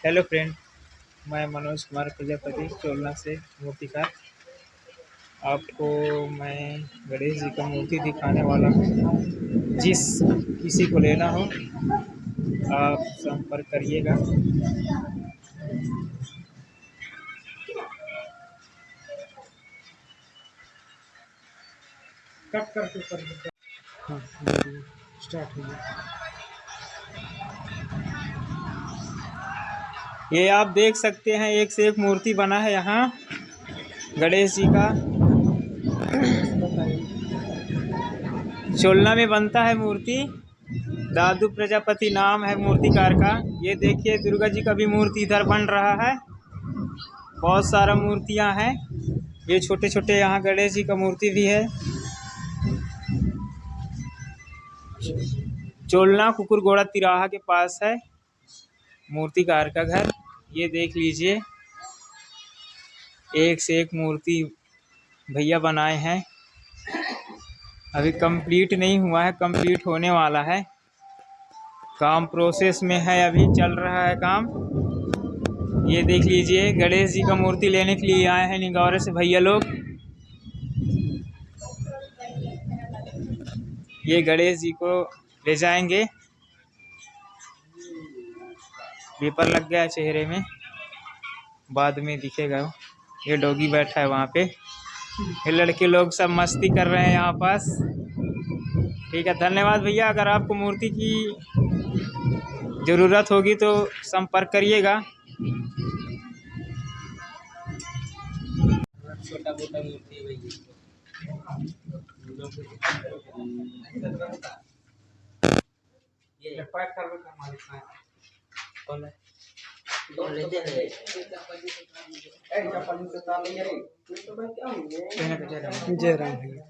Hello friend, मैं मनोज कुमार प्रजापति चोलना से मूर्तिकार। आपको मैं गणेश जी का मूर्ति दिखाने वाला हूँ। जिस किसी को लेना हो आप संपर्क करिएगा। कट करके कर हाँ, स्टार्ट हो गया। ये आप देख सकते हैं, एक से एक मूर्ति बना है यहाँ गणेश जी का। चोलना में बनता है मूर्ति। दादू प्रजापति नाम है मूर्तिकार का। ये देखिए दुर्गा जी का भी मूर्ति इधर बन रहा है। बहुत सारा मूर्तियां हैं। ये छोटे छोटे यहाँ गणेश जी का मूर्ति भी है। चोलना कुकुरगोड़ा तिराहा के पास है मूर्तिकार का घर। ये देख लीजिए, एक से एक मूर्ति भैया बनाए हैं। अभी कंप्लीट नहीं हुआ है, कंप्लीट होने वाला है। काम प्रोसेस में है, अभी चल रहा है काम। ये देख लीजिए, गणेश जी का मूर्ति लेने के लिए आए हैं निगौरे से भैया लोग। ये गणेश जी को ले जाएंगे। पेपर लग गया है चेहरे में, बाद में दिखेगा। ये डॉगी बैठा है वहाँ पे। ये लड़के लोग सब मस्ती कर रहे हैं यहाँ पास। ठीक है, धन्यवाद भैया। अगर आपको मूर्ति की ज़रूरत होगी तो संपर्क करिएगा। छोटा मोटा मूर्ति जय राम भैया।